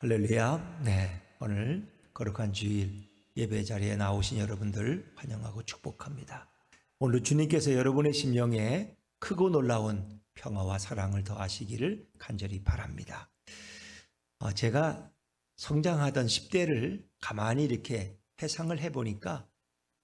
할렐루야. 네, 오늘 거룩한 주일 예배 자리에 나오신 여러분들 환영하고 축복합니다. 오늘 주님께서 여러분의 심령에 크고 놀라운 평화와 사랑을 더하시기를 간절히 바랍니다. 제가 성장하던 10대를 가만히 이렇게 회상을 해보니까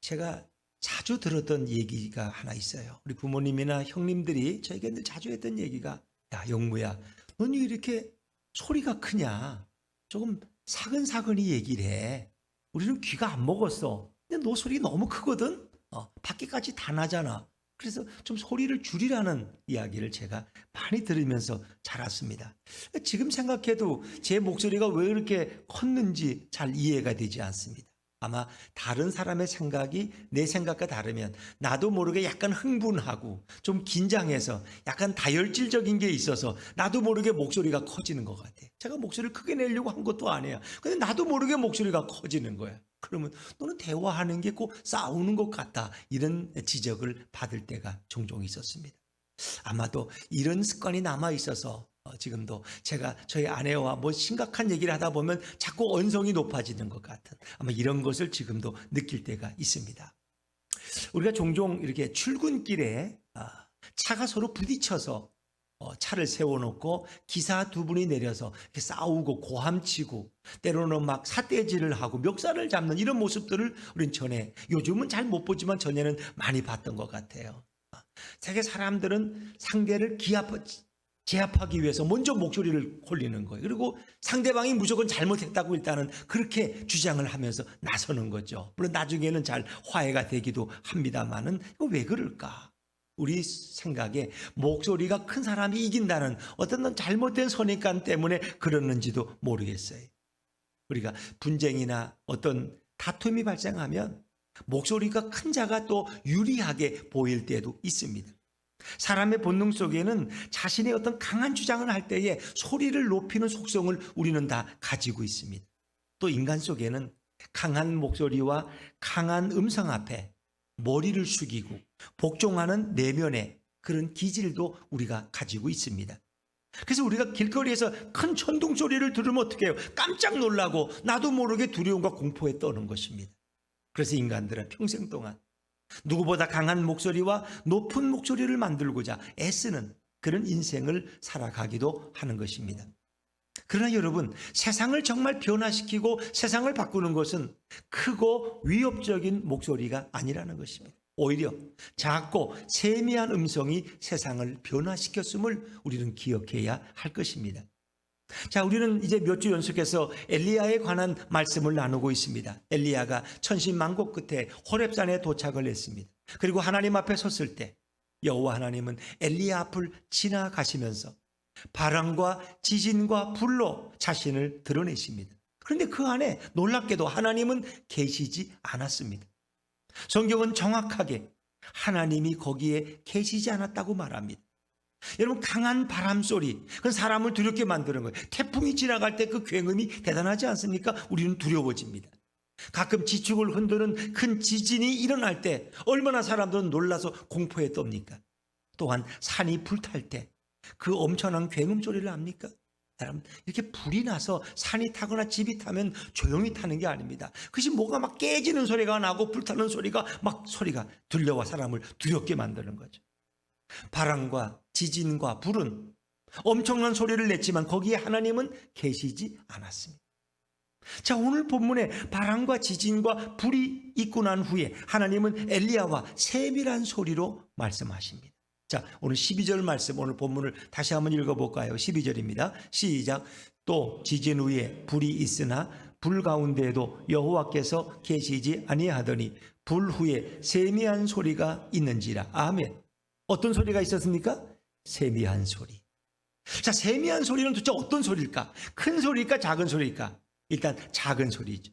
제가 자주 들었던 얘기가 하나 있어요. 우리 부모님이나 형님들이 저에게 늘 자주 했던 얘기가, 야 영무야, 넌 왜 이렇게 소리가 크냐? 조금 사근사근히 얘기를 해. 우리는 귀가 안 먹었어. 근데 너 소리 너무 크거든. 밖에까지 다 나잖아. 그래서 좀 소리를 줄이라는 이야기를 제가 많이 들으면서 자랐습니다. 지금 생각해도 제 목소리가 왜 이렇게 컸는지 잘 이해가 되지 않습니다. 아마 다른 사람의 생각이 내 생각과 다르면 나도 모르게 약간 흥분하고 좀 긴장해서 약간 다혈질적인 게 있어서 나도 모르게 목소리가 커지는 것 같아. 제가 목소리를 크게 내려고 한 것도 아니에요. 근데 나도 모르게 목소리가 커지는 거야. 그러면 너는 대화하는 게 꼭 싸우는 것 같다, 이런 지적을 받을 때가 종종 있었습니다. 아마도 이런 습관이 남아 있어서 지금도 제가 저희 아내와 뭐 심각한 얘기를 하다 보면 자꾸 언성이 높아지는 것 같은, 아마 이런 것을 지금도 느낄 때가 있습니다. 우리가 종종 이렇게 출근길에 차가 서로 부딪혀서 차를 세워놓고 기사 두 분이 내려서 이렇게 싸우고 고함치고 때로는 막 삿대질을 하고 멱살을 잡는 이런 모습들을 우린 전에, 요즘은 잘 못 보지만 전에는 많이 봤던 것 같아요. 세계 사람들은 상대를 제압하기 위해서 먼저 목소리를 올리는 거예요. 그리고 상대방이 무조건 잘못했다고 일단은 그렇게 주장을 하면서 나서는 거죠. 물론 나중에는 잘 화해가 되기도 합니다만은 이거 왜 그럴까? 우리 생각에 목소리가 큰 사람이 이긴다는 어떤 잘못된 선입관 때문에 그러는지도 모르겠어요. 우리가 분쟁이나 어떤 다툼이 발생하면 목소리가 큰 자가 또 유리하게 보일 때도 있습니다. 사람의 본능 속에는 자신의 어떤 강한 주장을 할 때에 소리를 높이는 속성을 우리는 다 가지고 있습니다. 또 인간 속에는 강한 목소리와 강한 음성 앞에 머리를 숙이고 복종하는 내면의 그런 기질도 우리가 가지고 있습니다. 그래서 우리가 길거리에서 큰 천둥 소리를 들으면 어떻게 해요? 깜짝 놀라고 나도 모르게 두려움과 공포에 떠는 것입니다. 그래서 인간들은 평생 동안 누구보다 강한 목소리와 높은 목소리를 만들고자 애쓰는 그런 인생을 살아가기도 하는 것입니다. 그러나 여러분, 세상을 정말 변화시키고 세상을 바꾸는 것은 크고 위협적인 목소리가 아니라는 것입니다. 오히려 작고 세미한 음성이 세상을 변화시켰음을 우리는 기억해야 할 것입니다. 자, 우리는 이제 몇 주 연속해서 엘리야에 관한 말씀을 나누고 있습니다. 엘리야가 천신만고 끝에 호렙산에 도착을 했습니다. 그리고 하나님 앞에 섰을 때 여호와 하나님은 엘리야 앞을 지나가시면서 바람과 지진과 불로 자신을 드러내십니다. 그런데 그 안에 놀랍게도 하나님은 계시지 않았습니다. 성경은 정확하게 하나님이 거기에 계시지 않았다고 말합니다. 여러분, 강한 바람 소리, 그건 사람을 두렵게 만드는 거예요. 태풍이 지나갈 때 그 굉음이 대단하지 않습니까? 우리는 두려워집니다. 가끔 지축을 흔드는 큰 지진이 일어날 때 얼마나 사람들은 놀라서 공포에 떱니까? 또한 산이 불탈 때 그 엄청난 굉음 소리를 압니까? 여러분, 이렇게 불이 나서 산이 타거나 집이 타면 조용히 타는 게 아닙니다. 그것이 뭐가 막 깨지는 소리가 나고 불타는 소리가 막 소리가 들려와 사람을 두렵게 만드는 거죠. 바람과 지진과 불은 엄청난 소리를 냈지만 거기에 하나님은 계시지 않았습니다. 자, 오늘 본문에 바람과 지진과 불이 있고 난 후에 하나님은 엘리야와 세밀한 소리로 말씀하십니다. 자, 오늘 12절 말씀, 오늘 본문을 다시 한번 읽어볼까요? 12절입니다. 시작. 또 지진 후에 불이 있으나 불 가운데에도 여호와께서 계시지 아니하더니 불 후에 세미한 소리가 있는지라. 아멘. 어떤 소리가 있었습니까? 세미한 소리. 자, 세미한 소리는 도대체 어떤 소리일까? 큰 소리일까? 작은 소리일까? 일단 작은 소리죠.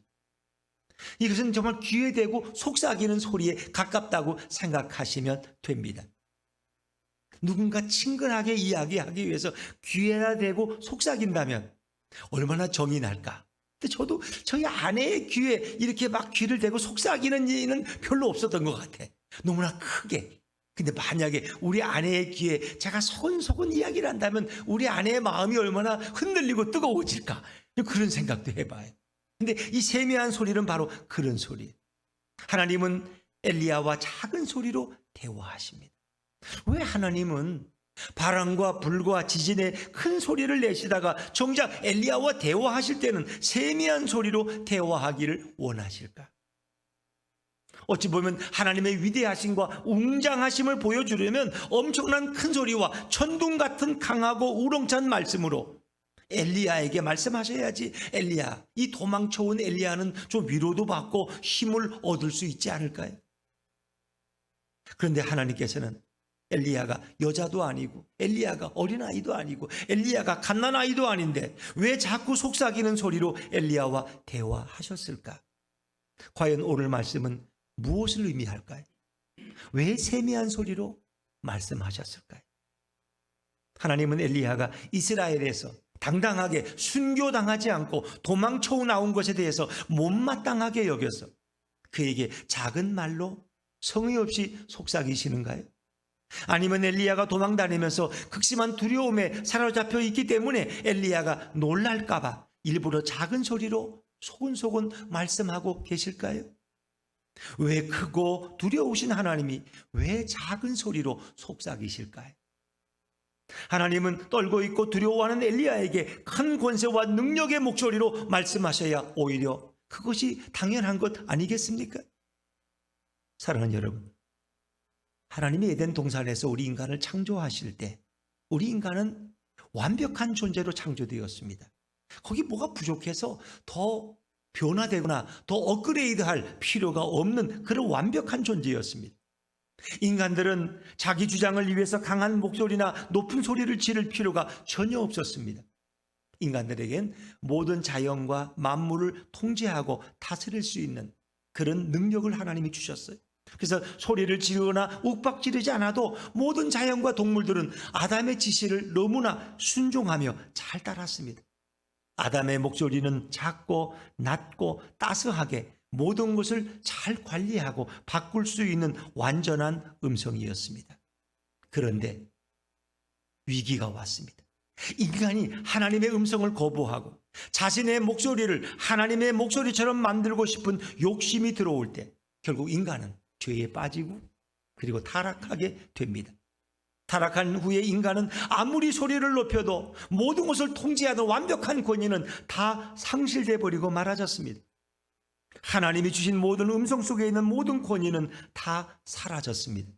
이것은 정말 귀에 대고 속삭이는 소리에 가깝다고 생각하시면 됩니다. 누군가 친근하게 이야기하기 위해서 귀에다 대고 속삭인다면 얼마나 정이 날까? 근데 저도 저희 아내의 귀에 이렇게 막 귀를 대고 속삭이는 일은 별로 없었던 것 같아. 너무나 크게 근데 만약에 우리 아내의 귀에 제가 소곤소곤 이야기를 한다면 우리 아내의 마음이 얼마나 흔들리고 뜨거워질까? 그런 생각도 해봐요. 근데 이 세미한 소리는 바로 그런 소리예요. 하나님은 엘리야와 작은 소리로 대화하십니다. 왜 하나님은 바람과 불과 지진에 큰 소리를 내시다가 정작 엘리야와 대화하실 때는 세미한 소리로 대화하기를 원하실까? 어찌 보면 하나님의 위대하심과 웅장하심을 보여주려면 엄청난 큰 소리와 천둥 같은 강하고 우렁찬 말씀으로 엘리야에게 말씀하셔야지. 엘리야, 이 도망쳐온 엘리야는 좀 위로도 받고 힘을 얻을 수 있지 않을까요? 그런데 하나님께서는 엘리야가 여자도 아니고 엘리야가 어린아이도 아니고 엘리야가 갓난아이도 아닌데 왜 자꾸 속삭이는 소리로 엘리야와 대화하셨을까? 과연 오늘 말씀은 무엇을 의미할까요? 왜 세미한 소리로 말씀하셨을까요? 하나님은 엘리야가 이스라엘에서 당당하게 순교당하지 않고 도망쳐 나온 것에 대해서 못마땅하게 여겨서 그에게 작은 말로 성의 없이 속삭이시는가요? 아니면 엘리야가 도망다니면서 극심한 두려움에 사로잡혀 있기 때문에 엘리야가 놀랄까봐 일부러 작은 소리로 소곤소곤 말씀하고 계실까요? 왜 크고 두려우신 하나님이 왜 작은 소리로 속삭이실까요? 하나님은 떨고 있고 두려워하는 엘리야에게 큰 권세와 능력의 목소리로 말씀하셔야 오히려 그것이 당연한 것 아니겠습니까? 사랑하는 여러분, 하나님이 에덴 동산에서 우리 인간을 창조하실 때 우리 인간은 완벽한 존재로 창조되었습니다. 거기 뭐가 부족해서 더 변화되거나 더 업그레이드할 필요가 없는 그런 완벽한 존재였습니다. 인간들은 자기 주장을 위해서 강한 목소리나 높은 소리를 지를 필요가 전혀 없었습니다. 인간들에겐 모든 자연과 만물을 통제하고 다스릴 수 있는 그런 능력을 하나님이 주셨어요. 그래서 소리를 지르거나 욱박지르지 않아도 모든 자연과 동물들은 아담의 지시를 너무나 순종하며 잘 따랐습니다. 아담의 목소리는 작고 낮고 따스하게 모든 것을 잘 관리하고 바꿀 수 있는 완전한 음성이었습니다. 그런데 위기가 왔습니다. 인간이 하나님의 음성을 거부하고 자신의 목소리를 하나님의 목소리처럼 만들고 싶은 욕심이 들어올 때 결국 인간은 죄에 빠지고 그리고 타락하게 됩니다. 타락한 후에 인간은 아무리 소리를 높여도 모든 것을 통제하는 완벽한 권위는 다 상실돼 버리고 말아졌습니다. 하나님이 주신 모든 음성 속에 있는 모든 권위는 다 사라졌습니다.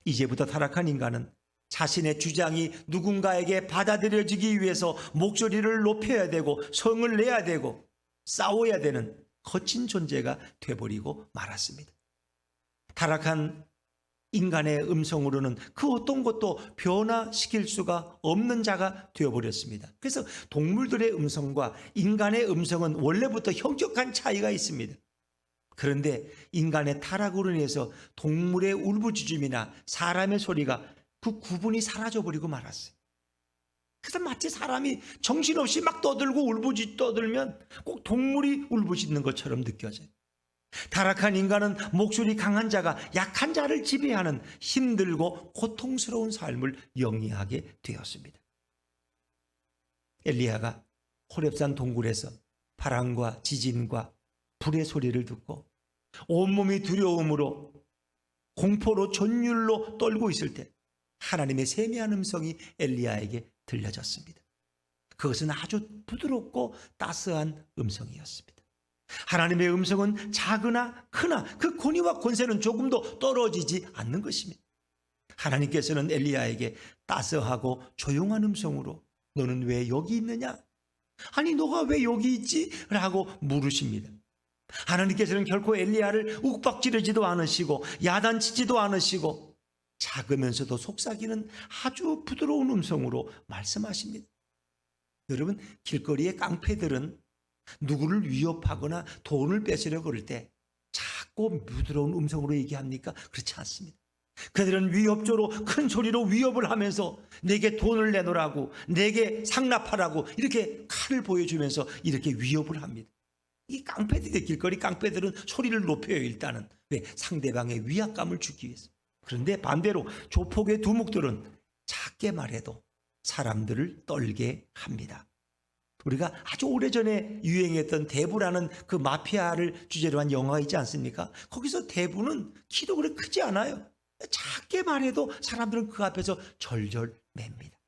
이제부터 타락한 인간은 자신의 주장이 누군가에게 받아들여지기 위해서 목소리를 높여야 되고 성을 내야 되고 싸워야 되는 거친 존재가 돼버리고 말았습니다. 타락한 인간의 음성으로는 그 어떤 것도 변화시킬 수가 없는 자가 되어버렸습니다. 그래서 동물들의 음성과 인간의 음성은 원래부터 현격한 차이가 있습니다. 그런데 인간의 타락으로 인해서 동물의 울부짖음이나 사람의 소리가 그 구분이 사라져버리고 말았어요. 그래서 마치 사람이 정신없이 막 떠들고 떠들면 꼭 동물이 울부짖는 것처럼 느껴져요. 타락한 인간은 목소리 강한 자가 약한 자를 지배하는 힘들고 고통스러운 삶을 영위하게 되었습니다. 엘리야가 호렙산 동굴에서 바람과 지진과 불의 소리를 듣고 온몸이 두려움으로 공포로 전율로 떨고 있을 때 하나님의 세미한 음성이 엘리야에게 들려졌습니다. 그것은 아주 부드럽고 따스한 음성이었습니다. 하나님의 음성은 작으나 크나 그 권위와 권세는 조금도 떨어지지 않는 것입니다. 하나님께서는 엘리야에게 따스하고 조용한 음성으로 너는 왜 여기 있느냐? 아니 너가 왜 여기 있지? 라고 물으십니다. 하나님께서는 결코 엘리야를 욱박지르지도 않으시고 야단치지도 않으시고 작으면서도 속삭이는 아주 부드러운 음성으로 말씀하십니다. 여러분, 길거리의 깡패들은 누구를 위협하거나 돈을 뺏으려고 그럴 때 자꾸 부드러운 음성으로 얘기합니까? 그렇지 않습니다. 그들은 위협조로 큰 소리로 위협을 하면서 내게 돈을 내놓으라고, 내게 상납하라고 이렇게 칼을 보여주면서 이렇게 위협을 합니다. 이 깡패들의 길거리 깡패들은 소리를 높여요. 일단은 왜? 상대방의 위압감을 주기 위해서. 그런데 반대로 조폭의 두목들은 작게 말해도 사람들을 떨게 합니다. 우리가 아주 오래전에 유행했던 대부라는 그 마피아를 주제로 한 영화가 있지 않습니까? 거기서 대부는 키도 그렇게 크지 않아요. 작게 말해도 사람들은 그 앞에서 절절 맵니다.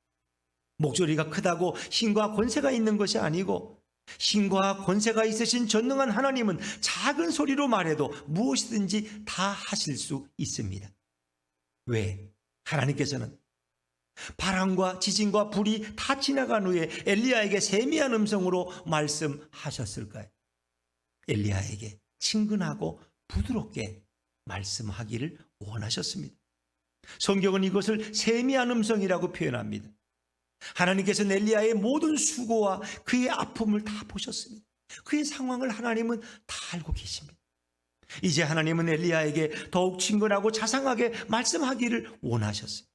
목소리가 크다고 힘과 권세가 있는 것이 아니고, 힘과 권세가 있으신 전능한 하나님은 작은 소리로 말해도 무엇이든지 다 하실 수 있습니다. 왜? 하나님께서는 바람과 지진과 불이 다 지나간 후에 엘리야에게 세미한 음성으로 말씀하셨을까요? 엘리야에게 친근하고 부드럽게 말씀하기를 원하셨습니다. 성경은 이것을 세미한 음성이라고 표현합니다. 하나님께서는 엘리야의 모든 수고와 그의 아픔을 다 보셨습니다. 그의 상황을 하나님은 다 알고 계십니다. 이제 하나님은 엘리야에게 더욱 친근하고 자상하게 말씀하기를 원하셨습니다.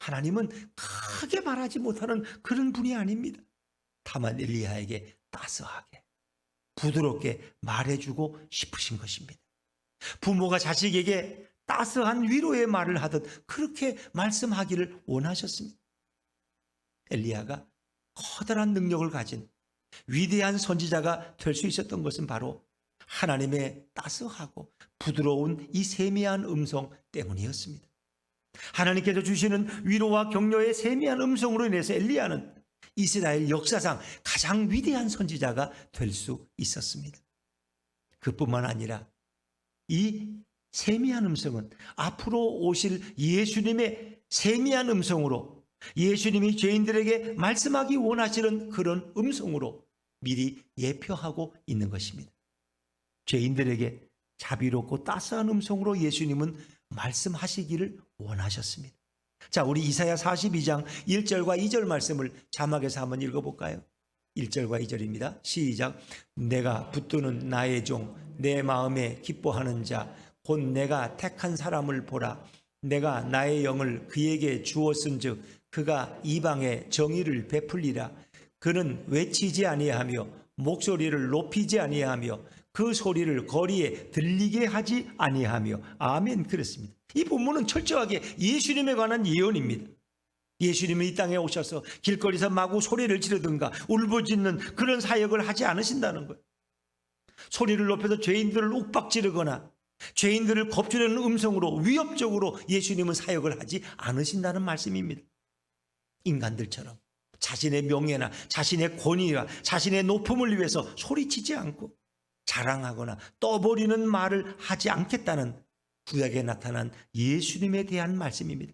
하나님은 크게 말하지 못하는 그런 분이 아닙니다. 다만 엘리야에게 따스하게 부드럽게 말해주고 싶으신 것입니다. 부모가 자식에게 따스한 위로의 말을 하듯 그렇게 말씀하기를 원하셨습니다. 엘리야가 커다란 능력을 가진 위대한 선지자가 될 수 있었던 것은 바로 하나님의 따스하고 부드러운 이 세미한 음성 때문이었습니다. 하나님께서 주시는 위로와 격려의 세미한 음성으로 인해서 엘리야는 이스라엘 역사상 가장 위대한 선지자가 될 수 있었습니다. 그뿐만 아니라 이 세미한 음성은 앞으로 오실 예수님의 세미한 음성으로, 예수님이 죄인들에게 말씀하기 원하시는 그런 음성으로 미리 예표하고 있는 것입니다. 죄인들에게 자비롭고 따스한 음성으로 예수님은 말씀하시기를 원하셨습니다. 자, 우리 이사야 42장 1절과 2절 말씀을 자막에서 한번 읽어볼까요? 1절과 2절입니다. 시작. 내가 붙드는 나의 종, 내 마음에 기뻐하는 자, 곧 내가 택한 사람을 보라. 내가 나의 영을 그에게 주었은즉 그가 이방에 정의를 베풀리라. 그는 외치지 아니하며 목소리를 높이지 아니하며 그 소리를 거리에 들리게 하지 아니하며. 아멘. 그렇습니다. 이 본문은 철저하게 예수님에 관한 예언입니다. 예수님은 이 땅에 오셔서 길거리에서 마구 소리를 지르든가 울부짖는 그런 사역을 하지 않으신다는 거예요. 소리를 높여서 죄인들을 욱박지르거나 죄인들을 겁주려는 음성으로 위협적으로 예수님은 사역을 하지 않으신다는 말씀입니다. 인간들처럼 자신의 명예나 자신의 권위와 자신의 높음을 위해서 소리치지 않고 자랑하거나 떠버리는 말을 하지 않겠다는 구약에 나타난 예수님에 대한 말씀입니다.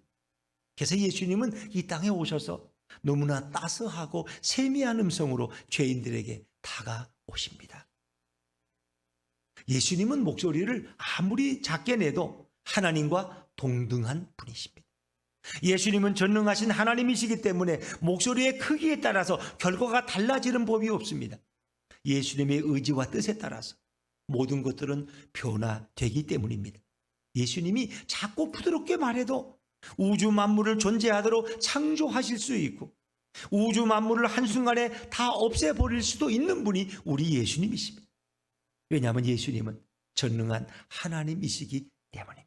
그래서 예수님은 이 땅에 오셔서 너무나 따스하고 세미한 음성으로 죄인들에게 다가오십니다. 예수님은 목소리를 아무리 작게 내도 하나님과 동등한 분이십니다. 예수님은 전능하신 하나님이시기 때문에 목소리의 크기에 따라서 결과가 달라지는 법이 없습니다. 예수님의 의지와 뜻에 따라서 모든 것들은 변화되기 때문입니다. 예수님이 작고 부드럽게 말해도 우주 만물을 존재하도록 창조하실 수 있고 우주 만물을 한순간에 다 없애버릴 수도 있는 분이 우리 예수님이십니다. 왜냐하면 예수님은 전능한 하나님이시기 때문입니다.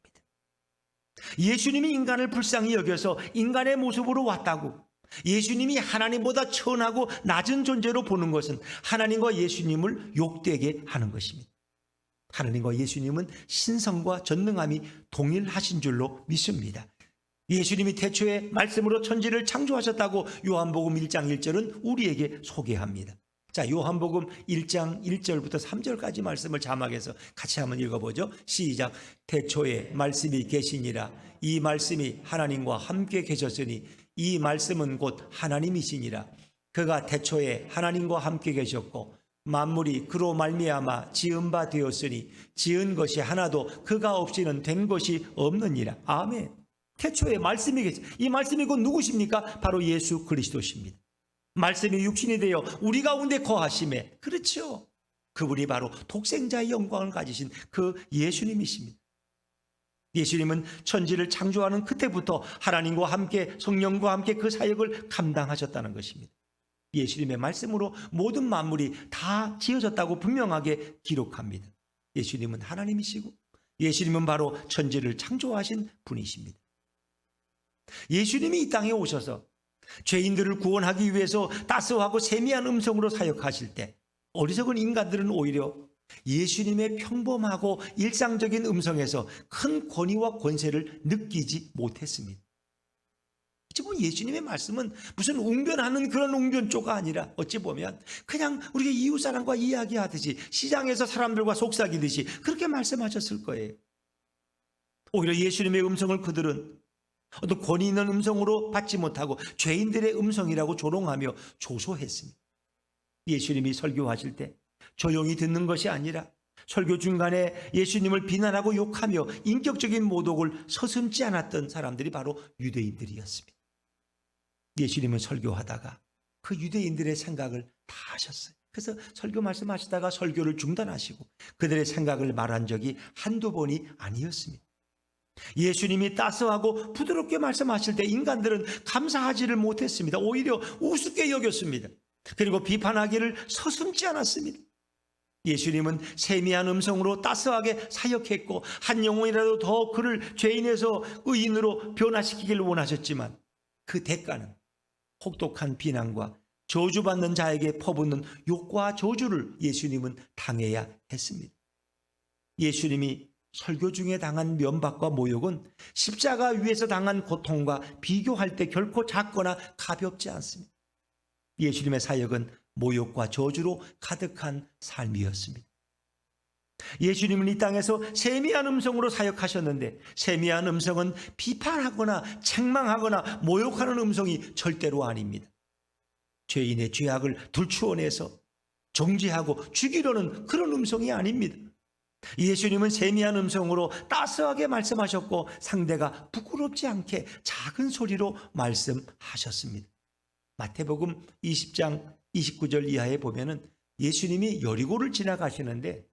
예수님이 인간을 불쌍히 여겨서 인간의 모습으로 왔다고 예수님이 하나님보다 천하고 낮은 존재로 보는 것은 하나님과 예수님을 욕되게 하는 것입니다. 하나님과 예수님은 신성과 전능함이 동일하신 줄로 믿습니다. 예수님이 태초에 말씀으로 천지를 창조하셨다고 요한복음 1장 1절은 우리에게 소개합니다. 자, 요한복음 1장 1절부터 3절까지 말씀을 자막해서 같이 한번 읽어보죠. 시작. 태초에 말씀이 계시니라. 이 말씀이 하나님과 함께 계셨으니 이 말씀은 곧 하나님이시니라. 그가 태초에 하나님과 함께 계셨고 만물이 그로 말미암아 지은 바 되었으니 지은 것이 하나도 그가 없이는 된 것이 없느니라. 아멘. 태초에 말씀이 계시. 이 말씀이 곧 누구십니까? 바로 예수 그리스도십니다. 말씀이 육신이 되어 우리 가운데 거하심에, 그렇죠, 그분이 바로 독생자의 영광을 가지신 그 예수님이십니다. 예수님은 천지를 창조하는 그때부터 하나님과 함께 성령과 함께 그 사역을 감당하셨다는 것입니다. 예수님의 말씀으로 모든 만물이 다 지어졌다고 분명하게 기록합니다. 예수님은 하나님이시고 예수님은 바로 천지를 창조하신 분이십니다. 예수님이 이 땅에 오셔서 죄인들을 구원하기 위해서 따스하고 세미한 음성으로 사역하실 때 어리석은 인간들은 오히려 예수님의 평범하고 일상적인 음성에서 큰 권위와 권세를 느끼지 못했습니다. 지금 예수님의 말씀은 무슨 웅변하는 그런 웅변조가 아니라 어찌 보면 그냥 우리가 이웃사람과 이야기하듯이 시장에서 사람들과 속삭이듯이 그렇게 말씀하셨을 거예요. 오히려 예수님의 음성을 그들은 어떤 권위 있는 음성으로 받지 못하고 죄인들의 음성이라고 조롱하며 조소했습니다. 예수님이 설교하실 때 조용히 듣는 것이 아니라 설교 중간에 예수님을 비난하고 욕하며 인격적인 모독을 서슴지 않았던 사람들이 바로 유대인들이었습니다. 예수님은 설교하다가 그 유대인들의 생각을 다 하셨어요. 그래서 설교 말씀하시다가 설교를 중단하시고 그들의 생각을 말한 적이 한두 번이 아니었습니다. 예수님이 따스하고 부드럽게 말씀하실 때 인간들은 감사하지를 못했습니다. 오히려 우습게 여겼습니다. 그리고 비판하기를 서슴지 않았습니다. 예수님은 세미한 음성으로 따스하게 사역했고 한 영혼이라도 더 그를 죄인에서 의인으로 변화시키기를 원하셨지만 그 대가는 혹독한 비난과 저주받는 자에게 퍼붓는 욕과 저주를 예수님은 당해야 했습니다. 예수님이 설교 중에 당한 면박과 모욕은 십자가 위에서 당한 고통과 비교할 때 결코 작거나 가볍지 않습니다. 예수님의 사역은 모욕과 저주로 가득한 삶이었습니다. 예수님은 이 땅에서 세미한 음성으로 사역하셨는데 세미한 음성은 비판하거나 책망하거나 모욕하는 음성이 절대로 아닙니다. 죄인의 죄악을 들추어내서 정죄하고 죽이려는 그런 음성이 아닙니다. 예수님은 세미한 음성으로 따스하게 말씀하셨고 상대가 부끄럽지 않게 작은 소리로 말씀하셨습니다. 마태복음 20장 29절 이하에 보면은 예수님이 여리고를 지나가시는데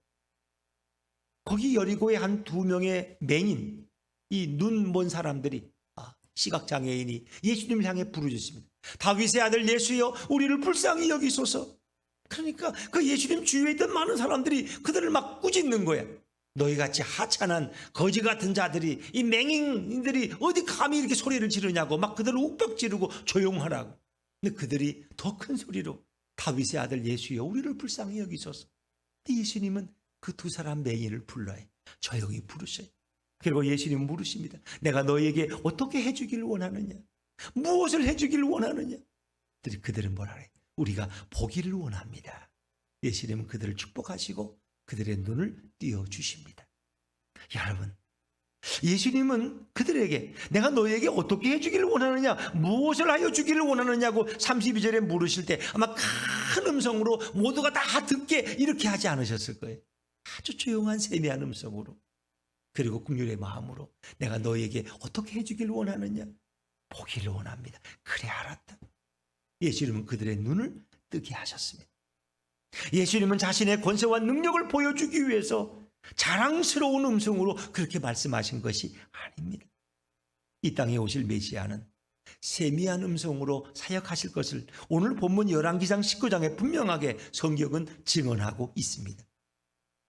거기 여리고에 한 2명의 맹인, 이 눈 먼 사람들이 시각장애인이 예수님을 향해 부르짖습니다. 다윗의 아들 예수여 우리를 불쌍히 여기소서. 그러니까 그 예수님 주위에 있던 많은 사람들이 그들을 막 꾸짖는 거야. 너희같이 하찮은 거지 같은 자들이 이 맹인들이 어디 감히 이렇게 소리를 지르냐고 막 그들을 욱벽 지르고 조용하라고. 근데 그들이 더 큰 소리로 다윗의 아들 예수여 우리를 불쌍히 여기소서. 근데 예수님은 그 2 사람 맹인을 불러요. 조용히 부르셔요. 그리고 예수님은 물으십니다. 내가 너희에게 어떻게 해주기를 원하느냐? 무엇을 해주기를 원하느냐? 그들은 뭐라 그래요? 우리가 보기를 원합니다. 예수님은 그들을 축복하시고 그들의 눈을 띄워주십니다. 여러분, 예수님은 그들에게 내가 너희에게 어떻게 해주기를 원하느냐, 무엇을 하여 주기를 원하느냐고 32절에 물으실 때 아마 큰 음성으로 모두가 다 듣게 이렇게 하지 않으셨을 거예요. 아주 조용한 세미한 음성으로, 그리고 긍휼의 마음으로 내가 너희에게 어떻게 해주기를 원하느냐, 보기를 원합니다. 그래 알았다. 예수님은 그들의 눈을 뜨게 하셨습니다. 예수님은 자신의 권세와 능력을 보여주기 위해서 자랑스러운 음성으로 그렇게 말씀하신 것이 아닙니다. 이 땅에 오실 메시아는 세미한 음성으로 사역하실 것을 오늘 본문 열왕기상 19장에 분명하게 성경은 증언하고 있습니다.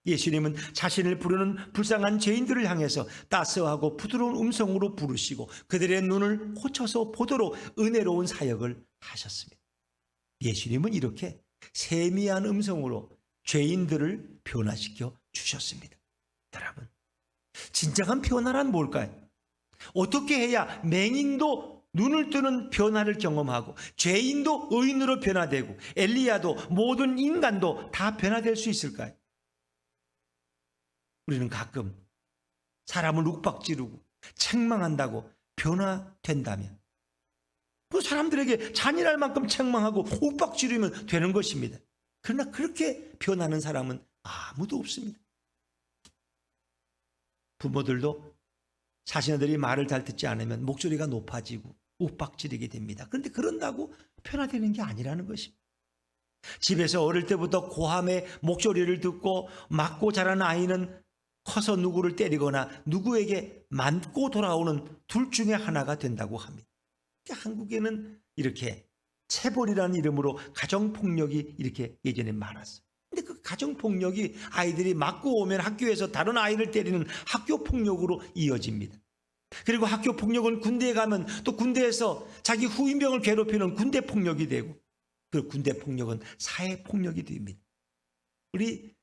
예수님은 자신을 부르는 불쌍한 죄인들을 향해서 따스하고 부드러운 음성으로 부르시고 그들의 눈을 고쳐서 보도록 은혜로운 사역을 하셨습니다. 예수님은 이렇게 세미한 음성으로 죄인들을 변화시켜 주셨습니다. 여러분, 진정한 변화란 뭘까요? 어떻게 해야 맹인도 눈을 뜨는 변화를 경험하고 죄인도 의인으로 변화되고 엘리야도 모든 인간도 다 변화될 수 있을까요? 우리는 가끔 사람을 욱박지르고 책망한다고 변화된다면 그 사람들에게 잔인할 만큼 책망하고 욱박지르면 되는 것입니다. 그러나 그렇게 변하는 사람은 아무도 없습니다. 부모들도 자신들이 말을 잘 듣지 않으면 목소리가 높아지고 욱박지르게 됩니다. 그런데 그런다고 변화되는 게 아니라는 것입니다. 집에서 어릴 때부터 고함의 목소리를 듣고 맞고 자란 아이는 커서 누구를 때리거나 누구에게 맞고 돌아오는 둘 중에 하나가 된다고 합니다. 한국에는 이렇게 체벌이라는 이름으로 가정폭력이 이렇게 예전에 많았어요. 근데 그 가정폭력이 아이들이 맞고 오면 학교에서 다른 아이를 때리는 학교폭력으로 이어집니다. 그리고 학교폭력은 군대에 가면 또 군대에서 자기 후임병을 괴롭히는 군대폭력이 되고, 그 군대폭력은 사회폭력이 됩니다. 우리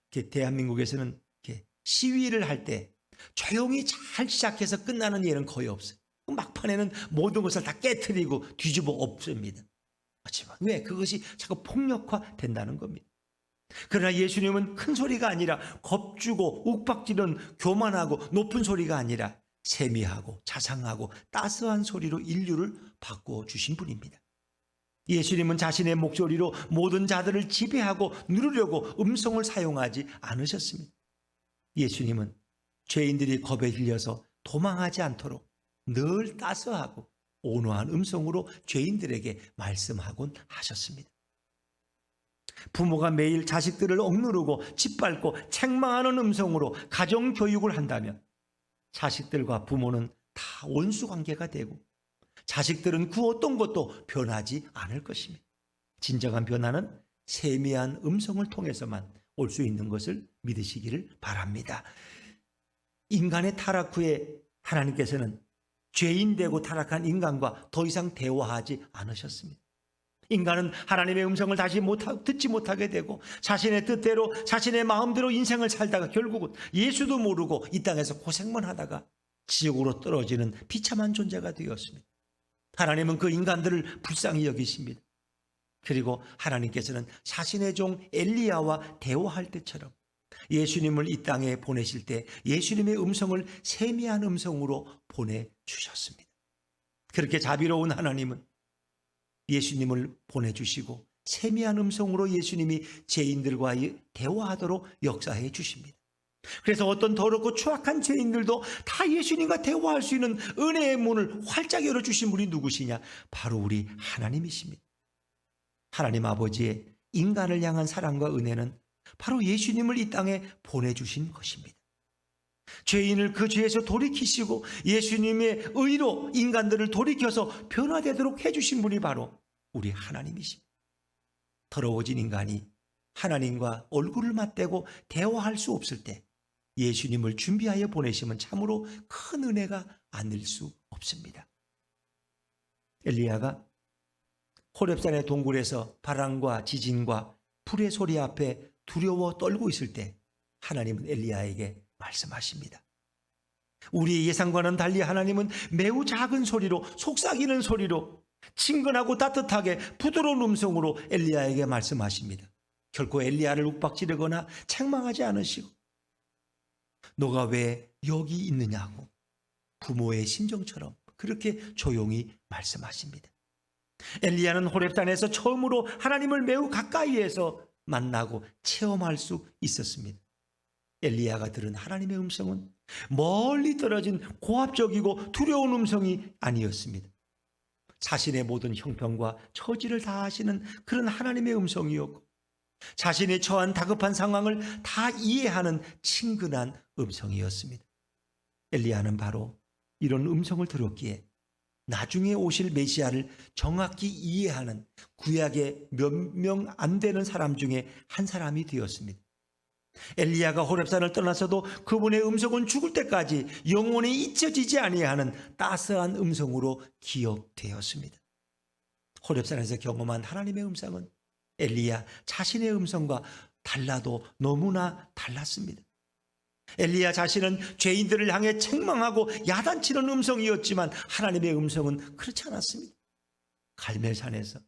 대한민국에서는 이렇게 시위를 할 때 조용히 잘 시작해서 끝나는 예는 거의 없어요. 막판에는 모든 것을 다 깨트리고 뒤집어 엎습니다. 하지만 왜? 그것이 자꾸 폭력화된다는 겁니다. 그러나 예수님은 큰 소리가 아니라 겁주고 욱박지는 교만하고 높은 소리가 아니라 세미하고 자상하고 따스한 소리로 인류를 바꿔주신 분입니다. 예수님은 자신의 목소리로 모든 자들을 지배하고 누르려고 음성을 사용하지 않으셨습니다. 예수님은 죄인들이 겁에 질려서 도망하지 않도록 늘 따스하고 온화한 음성으로 죄인들에게 말씀하곤 하셨습니다. 부모가 매일 자식들을 억누르고 짓밟고 책망하는 음성으로 가정교육을 한다면 자식들과 부모는 다 원수관계가 되고 자식들은 그 어떤 것도 변하지 않을 것입니다. 진정한 변화는 세미한 음성을 통해서만 올 수 있는 것을 믿으시기를 바랍니다. 인간의 타락 후에 하나님께서는 죄인 되고 타락한 인간과 더 이상 대화하지 않으셨습니다. 인간은 하나님의 음성을 다시 듣지 못하게 되고 자신의 뜻대로 자신의 마음대로 인생을 살다가 결국은 예수도 모르고 이 땅에서 고생만 하다가 지옥으로 떨어지는 비참한 존재가 되었습니다. 하나님은 그 인간들을 불쌍히 여기십니다. 그리고 하나님께서는 자신의 종 엘리야와 대화할 때처럼 예수님을 이 땅에 보내실 때 예수님의 음성을 세미한 음성으로 보내주셨습니다. 그렇게 자비로운 하나님은 예수님을 보내주시고 세미한 음성으로 예수님이 죄인들과 대화하도록 역사해 주십니다. 그래서 어떤 더럽고 추악한 죄인들도 다 예수님과 대화할 수 있는 은혜의 문을 활짝 열어주신 분이 누구시냐? 바로 우리 하나님이십니다. 하나님 아버지의 인간을 향한 사랑과 은혜는 바로 예수님을 이 땅에 보내주신 것입니다. 죄인을 그 죄에서 돌이키시고 예수님의 의로 인간들을 돌이켜서 변화되도록 해주신 분이 바로 우리 하나님이십니다. 더러워진 인간이 하나님과 얼굴을 맞대고 대화할 수 없을 때 예수님을 준비하여 보내시면 참으로 큰 은혜가 아닐 수 없습니다. 엘리야가 호렙산의 동굴에서 바람과 지진과 불의 소리 앞에 두려워 떨고 있을 때 하나님은 엘리야에게 말씀하십니다. 우리의 예상과는 달리 하나님은 매우 작은 소리로 속삭이는 소리로 친근하고 따뜻하게 부드러운 음성으로 엘리야에게 말씀하십니다. 결코 엘리야를 욱박지르거나 책망하지 않으시고 너가 왜 여기 있느냐고 부모의 심정처럼 그렇게 조용히 말씀하십니다. 엘리야는 호렙산에서 처음으로 하나님을 매우 가까이에서 만나고 체험할 수 있었습니다. 엘리야가 들은 하나님의 음성은 멀리 떨어진 고압적이고 두려운 음성이 아니었습니다. 자신의 모든 형편과 처지를 다 아시는 그런 하나님의 음성이었고 자신이 처한 다급한 상황을 다 이해하는 친근한 음성이었습니다. 엘리야는 바로 이런 음성을 들었기에 나중에 오실 메시아를 정확히 이해하는 구약의 몇 명 안 되는 사람 중에 한 사람이 되었습니다. 엘리야가 호렙산을 떠나서도 그분의 음성은 죽을 때까지 영원히 잊혀지지 아니하는 따스한 음성으로 기억되었습니다. 호렙산에서 경험한 하나님의 음성은 엘리야 자신의 음성과 달라도 너무나 달랐습니다. 엘리야 자신은 죄인들을 향해 책망하고 야단치는 음성이었지만 하나님의 음성은 그렇지 않았습니다. 갈멜산에서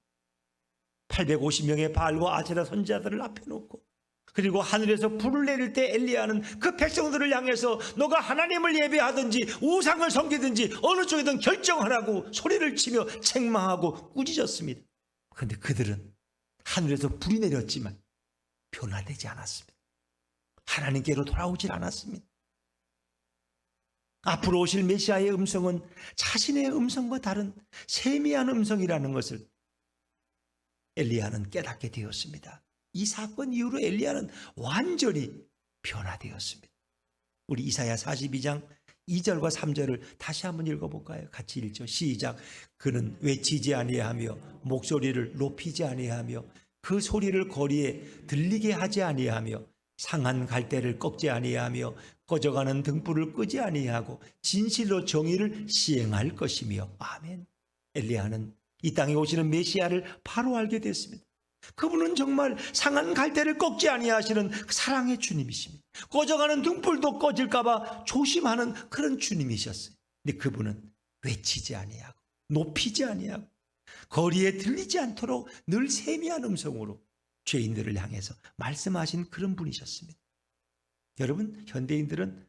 850명의 바알과 아세라 선지자들을 앞에 놓고 그리고 하늘에서 불을 내릴 때 엘리야는 그 백성들을 향해서 너가 하나님을 예배하든지 우상을 섬기든지 어느 쪽이든 결정하라고 소리를 치며 책망하고 꾸짖었습니다. 그런데 그들은 하늘에서 불이 내렸지만 변화되지 않았습니다. 하나님께로 돌아오질 않았습니다. 앞으로 오실 메시아의 음성은 자신의 음성과 다른 세미한 음성이라는 것을 엘리야는 깨닫게 되었습니다. 이 사건 이후로 엘리야는 완전히 변화되었습니다. 우리 이사야 42장 2절과 3절을 다시 한번 읽어볼까요? 같이 읽죠. 시작. 그는 외치지 아니하며 목소리를 높이지 아니하며 그 소리를 거리에 들리게 하지 아니하며 상한 갈대를 꺾지 아니하며 꺼져가는 등불을 끄지 아니하고 진실로 정의를 시행할 것이며. 아멘. 엘리야는 이 땅에 오시는 메시아를 바로 알게 됐습니다. 그분은 정말 상한 갈대를 꺾지 아니하시는 사랑의 주님이십니다. 꺼져가는 등불도 꺼질까 봐 조심하는 그런 주님이셨어요. 근데 그분은 외치지 아니하고 높이지 아니하고 거리에 들리지 않도록 늘 세미한 음성으로 죄인들을 향해서 말씀하신 그런 분이셨습니다. 여러분, 현대인들은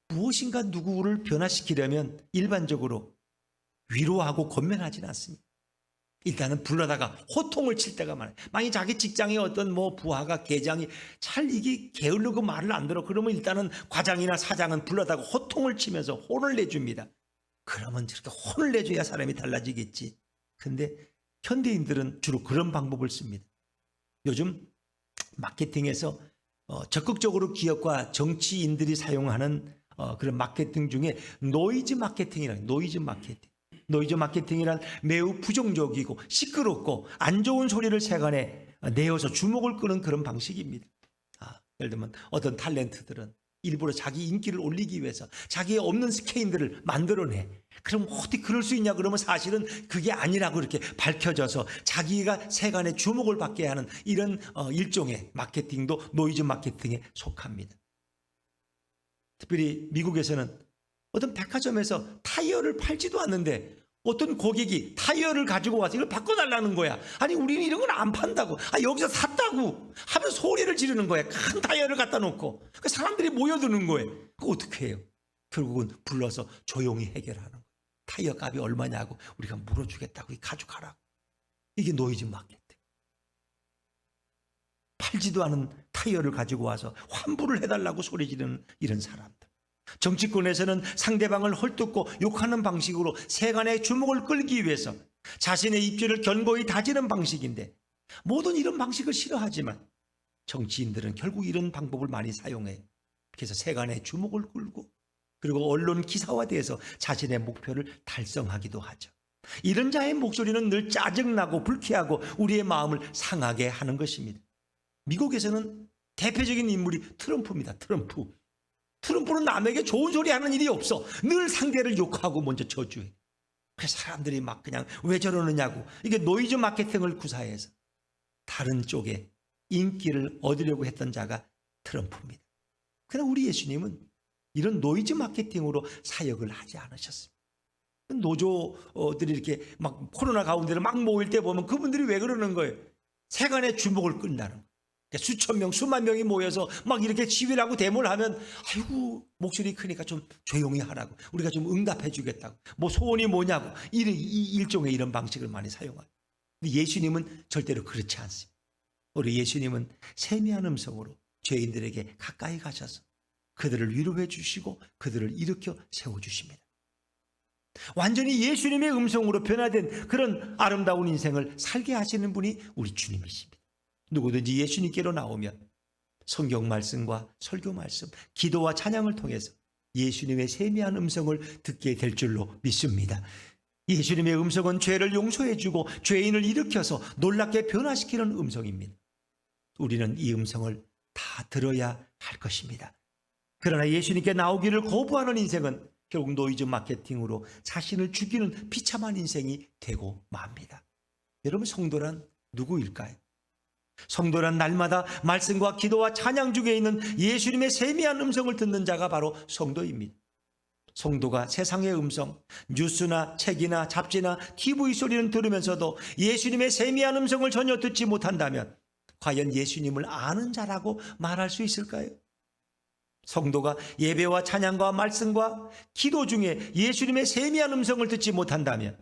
무엇인가 누구를 변화시키려면 일반적으로 위로하고 권면하지는 않습니다. 일단은 불러다가 호통을 칠 때가 많아요. 만약 자기 직장에 어떤 부하가 계장이 잘 이게 게으르고 말을 안 들어, 그러면 일단은 과장이나 사장은 불러다가 호통을 치면서 혼을 내줍니다. 그러면 저렇게 혼을 내줘야 사람이 달라지겠지. 근데 현대인들은 주로 그런 방법을 씁니다. 요즘 마케팅에서 적극적으로 기업과 정치인들이 사용하는 그런 마케팅 중에 노이즈 마케팅이라는, 노이즈 마케팅이란 매우 부정적이고 시끄럽고 안 좋은 소리를 세간에 내어서 주목을 끄는 그런 방식입니다. 예를 들면 어떤 탤런트들은 일부러 자기 인기를 올리기 위해서 자기의 없는 스케인들을 만들어내. 그럼 어떻게 그럴 수 있냐 그러면 사실은 그게 아니라고 이렇게 밝혀져서 자기가 세간의 주목을 받게 하는 이런 일종의 마케팅도 노이즈 마케팅에 속합니다. 특별히 미국에서는 어떤 백화점에서 타이어를 팔지도 않는데 어떤 고객이 타이어를 가지고 와서 이걸 바꿔달라는 거야. 아니, 우리는 이런 건 안 판다고. 여기서 샀다고 하면 소리를 지르는 거야. 큰 타이어를 갖다 놓고. 그 사람들이 모여드는 거예요. 그거 어떻게 해요? 결국은 불러서 조용히 해결하는 거예요. 타이어 값이 얼마냐고 우리가 물어주겠다고, 가져가라고. 이게 노이즈 마케팅. 팔지도 않은 타이어를 가지고 와서 환불을 해달라고 소리 지르는 이런 사람들. 정치권에서는 상대방을 헐뜯고 욕하는 방식으로 세간의 주목을 끌기 위해서 자신의 입지를 견고히 다지는 방식인데, 모든 이런 방식을 싫어하지만 정치인들은 결국 이런 방법을 많이 사용해요. 그래서 세간의 주목을 끌고 그리고 언론 기사화돼서 자신의 목표를 달성하기도 하죠. 이런 자의 목소리는 늘 짜증나고 불쾌하고 우리의 마음을 상하게 하는 것입니다. 미국에서는 대표적인 인물이 트럼프입니다. 트럼프는 남에게 좋은 소리 하는 일이 없어. 늘 상대를 욕하고 먼저 저주해. 그래서 사람들이 막 그냥 왜 저러느냐고, 이게 노이즈 마케팅을 구사해서 다른 쪽에 인기를 얻으려고 했던 자가 트럼프입니다. 그러나 우리 예수님은 이런 노이즈 마케팅으로 사역을 하지 않으셨습니다. 노조들이 이렇게 막 코로나 가운데를 막 모일 때 보면 그분들이 왜 그러는 거예요? 세간의 주목을 끈다는 거예요. 수천 명, 수만 명이 모여서 막 이렇게 시위를 하고 데모를 하면, 아이고, 목소리 크니까 좀 조용히 하라고, 우리가 좀 응답해 주겠다고, 소원이 뭐냐고, 일종의 이런 방식을 많이 사용해요. 근데 예수님은 절대로 그렇지 않습니다. 우리 예수님은 세미한 음성으로 죄인들에게 가까이 가셔서 그들을 위로해 주시고 그들을 일으켜 세워주십니다. 완전히 예수님의 음성으로 변화된 그런 아름다운 인생을 살게 하시는 분이 우리 주님이십니다. 누구든지 예수님께로 나오면 성경 말씀과 설교 말씀, 기도와 찬양을 통해서 예수님의 세미한 음성을 듣게 될 줄로 믿습니다. 예수님의 음성은 죄를 용서해 주고 죄인을 일으켜서 놀랍게 변화시키는 음성입니다. 우리는 이 음성을 다 들어야 할 것입니다. 그러나 예수님께 나오기를 거부하는 인생은 결국 노이즈 마케팅으로 자신을 죽이는 비참한 인생이 되고 맙니다. 여러분, 성도란 누구일까요? 성도란 날마다 말씀과 기도와 찬양 중에 있는 예수님의 세미한 음성을 듣는 자가 바로 성도입니다. 성도가 세상의 음성, 뉴스나 책이나 잡지나 TV 소리는 들으면서도 예수님의 세미한 음성을 전혀 듣지 못한다면 과연 예수님을 아는 자라고 말할 수 있을까요? 성도가 예배와 찬양과 말씀과 기도 중에 예수님의 세미한 음성을 듣지 못한다면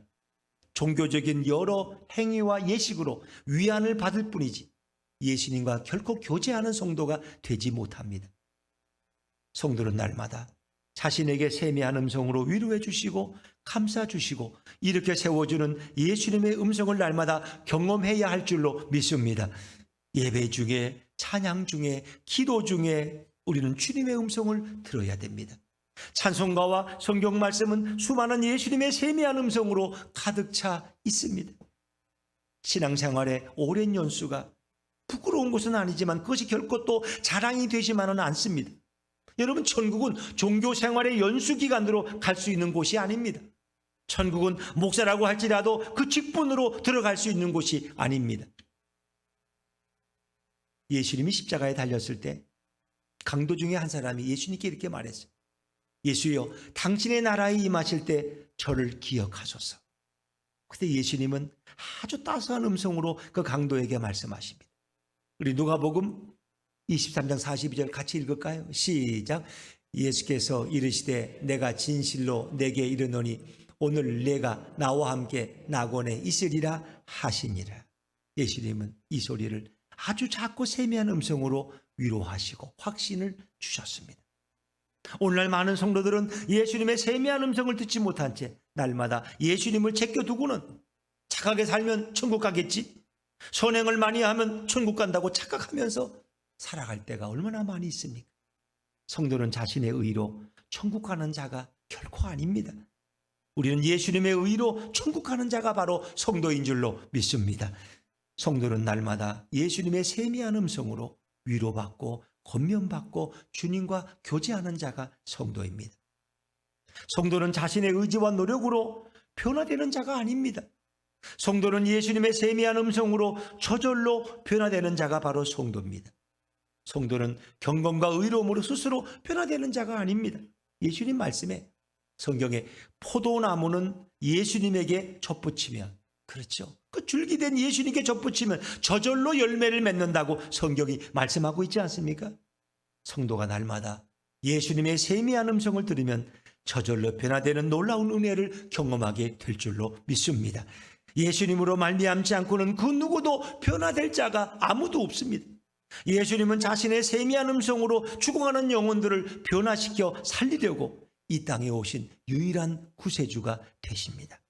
종교적인 여러 행위와 예식으로 위안을 받을 뿐이지 예수님과 결코 교제하는 성도가 되지 못합니다. 성도는 날마다 자신에게 세미한 음성으로 위로해 주시고 감싸 주시고 이렇게 세워주는 예수님의 음성을 날마다 경험해야 할 줄로 믿습니다. 예배 중에, 찬양 중에, 기도 중에 우리는 주님의 음성을 들어야 됩니다. 찬송가와 성경 말씀은 수많은 예수님의 세미한 음성으로 가득 차 있습니다. 신앙생활의 오랜 연수가 부끄러운 것은 아니지만 그것이 결코 또 자랑이 되지만은 않습니다. 여러분, 천국은 종교 생활의 연수기관으로 갈 수 있는 곳이 아닙니다. 천국은 목사라고 할지라도 그 직분으로 들어갈 수 있는 곳이 아닙니다. 예수님이 십자가에 달렸을 때 강도 중에 한 사람이 예수님께 이렇게 말했어요. 예수여, 당신의 나라에 임하실 때 저를 기억하소서. 그때 예수님은 아주 따스한 음성으로 그 강도에게 말씀하십니다. 우리 누가복음 23장 42절 같이 읽을까요? 시작. 예수께서 이르시되 내가 진실로 내게 이르노니 오늘 내가 나와 함께 낙원에 있으리라 하시니라. 예수님은 이 소리를 아주 작고 세미한 음성으로 위로하시고 확신을 주셨습니다. 오늘날 많은 성도들은 예수님의 세미한 음성을 듣지 못한 채 날마다 예수님을 제껴두고는 착하게 살면 천국 가겠지, 선행을 많이 하면 천국 간다고 착각하면서 살아갈 때가 얼마나 많이 있습니까? 성도는 자신의 의로 천국 가는 자가 결코 아닙니다. 우리는 예수님의 의로 천국 가는 자가 바로 성도인 줄로 믿습니다. 성도는 날마다 예수님의 세미한 음성으로 위로받고 권면받고 주님과 교제하는 자가 성도입니다. 성도는 자신의 의지와 노력으로 변화되는 자가 아닙니다. 성도는 예수님의 세미한 음성으로 저절로 변화되는 자가 바로 성도입니다. 성도는 경건과 의로움으로 스스로 변화되는 자가 아닙니다. 예수님 말씀에, 성경에 포도나무는 예수님에게 접붙이면, 그렇죠, 그 줄기된 예수님께 접붙이면 저절로 열매를 맺는다고 성경이 말씀하고 있지 않습니까? 성도가 날마다 예수님의 세미한 음성을 들으면 저절로 변화되는 놀라운 은혜를 경험하게 될 줄로 믿습니다. 예수님으로 말미암지 않고는 그 누구도 변화될 자가 아무도 없습니다. 예수님은 자신의 세미한 음성으로 죽어가는 영혼들을 변화시켜 살리려고 이 땅에 오신 유일한 구세주가 되십니다.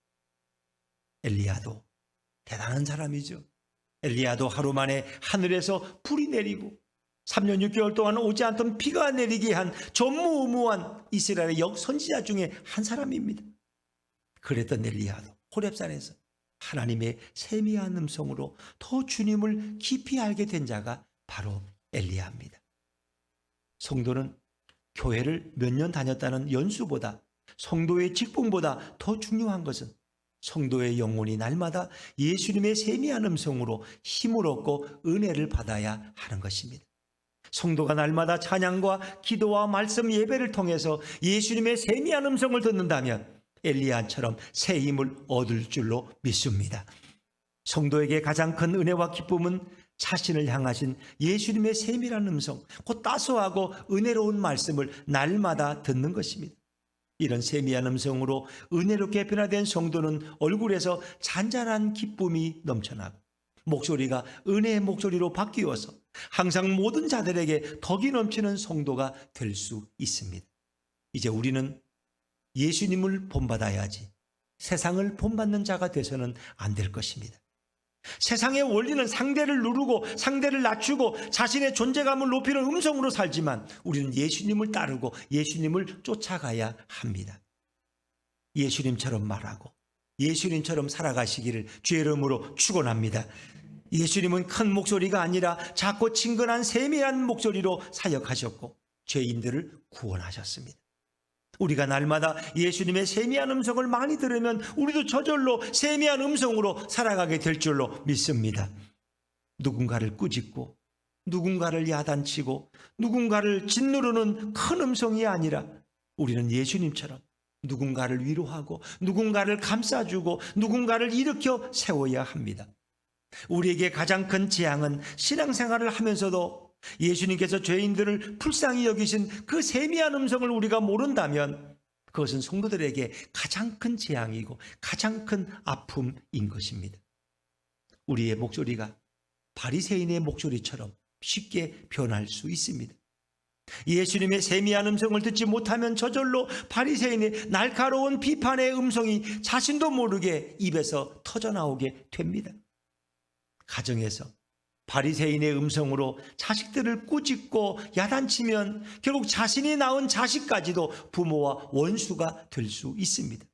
엘리야도 대단한 사람이죠. 엘리야도 하루 만에 하늘에서 불이 내리고 3년 6개월 동안 오지 않던 비가 내리게 한 전무후무한 이스라엘의 역선지자 중에 한 사람입니다. 그랬던 엘리야도 호렙산에서 하나님의 세미한 음성으로 더 주님을 깊이 알게 된 자가 바로 엘리야입니다. 성도는 교회를 몇 년 다녔다는 연수보다, 성도의 직분보다 더 중요한 것은 성도의 영혼이 날마다 예수님의 세미한 음성으로 힘을 얻고 은혜를 받아야 하는 것입니다. 성도가 날마다 찬양과 기도와 말씀 예배를 통해서 예수님의 세미한 음성을 듣는다면 엘리야처럼 새 힘을 얻을 줄로 믿습니다. 성도에게 가장 큰 은혜와 기쁨은 자신을 향하신 예수님의 세밀한 음성, 곧 따스하고 은혜로운 말씀을 날마다 듣는 것입니다. 이런 세미한 음성으로 은혜롭게 변화된 성도는 얼굴에서 잔잔한 기쁨이 넘쳐나고 목소리가 은혜의 목소리로 바뀌어서 항상 모든 자들에게 덕이 넘치는 성도가 될 수 있습니다. 이제 우리는 예수님을 본받아야지 세상을 본받는 자가 돼서는 안 될 것입니다. 세상의 원리는 상대를 누르고 상대를 낮추고 자신의 존재감을 높이는 음성으로 살지만 우리는 예수님을 따르고 예수님을 쫓아가야 합니다. 예수님처럼 말하고 예수님처럼 살아가시기를 주의 이름으로 축원합니다. 예수님은 큰 목소리가 아니라 작고 친근한 세미한 목소리로 사역하셨고 죄인들을 구원하셨습니다. 우리가 날마다 예수님의 세미한 음성을 많이 들으면 우리도 저절로 세미한 음성으로 살아가게 될 줄로 믿습니다. 누군가를 꾸짖고 누군가를 야단치고 누군가를 짓누르는 큰 음성이 아니라 우리는 예수님처럼 누군가를 위로하고 누군가를 감싸주고 누군가를 일으켜 세워야 합니다. 우리에게 가장 큰 재앙은 신앙생활을 하면서도 예수님께서 죄인들을 불쌍히 여기신 그 세미한 음성을 우리가 모른다면 그것은 성도들에게 가장 큰 재앙이고 가장 큰 아픔인 것입니다. 우리의 목소리가 바리새인의 목소리처럼 쉽게 변할 수 있습니다. 예수님의 세미한 음성을 듣지 못하면 저절로 바리새인의 날카로운 비판의 음성이 자신도 모르게 입에서 터져나오게 됩니다. 가정에서 바리새인의 음성으로 자식들을 꾸짖고 야단치면 결국 자신이 낳은 자식까지도 부모와 원수가 될 수 있습니다.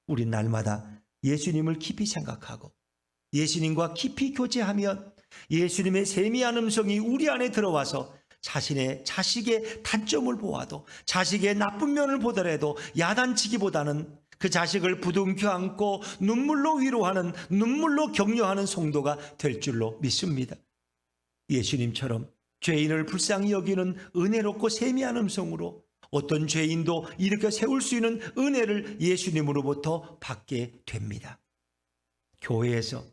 우린 날마다 예수님을 깊이 생각하고 예수님과 깊이 교제하면 예수님의 세미한 음성이 우리 안에 들어와서 자식의 단점을 보아도, 자식의 나쁜 면을 보더라도 야단치기보다는 그 자식을 부둥켜 안고 눈물로 위로하는, 눈물로 격려하는 성도가 될 줄로 믿습니다. 예수님처럼 죄인을 불쌍히 여기는 은혜롭고 세미한 음성으로 어떤 죄인도 일으켜 세울 수 있는 은혜를 예수님으로부터 받게 됩니다. 교회에서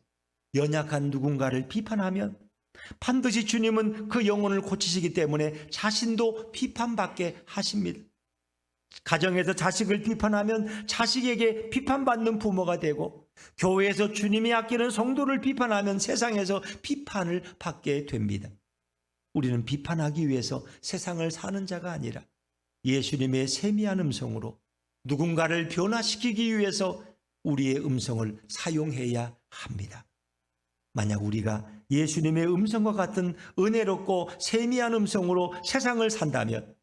연약한 누군가를 비판하면 반드시 주님은 그 영혼을 고치시기 때문에 자신도 비판받게 하십니다. 가정에서 자식을 비판하면 자식에게 비판받는 부모가 되고, 교회에서 주님이 아끼는 성도를 비판하면 세상에서 비판을 받게 됩니다. 우리는 비판하기 위해서 세상을 사는 자가 아니라 예수님의 세미한 음성으로 누군가를 변화시키기 위해서 우리의 음성을 사용해야 합니다. 만약 우리가 예수님의 음성과 같은 은혜롭고 세미한 음성으로 세상을 산다면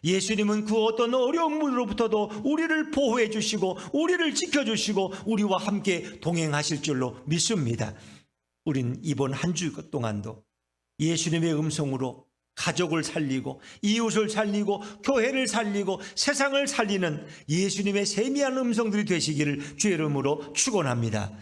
예수님은 그 어떤 어려운 문으로부터도 우리를 보호해 주시고 우리를 지켜주시고 우리와 함께 동행하실 줄로 믿습니다. 우린 이번 한 주 동안도 예수님의 음성으로 가족을 살리고 이웃을 살리고 교회를 살리고 세상을 살리는 예수님의 세미한 음성들이 되시기를 주의 이름으로 축원합니다.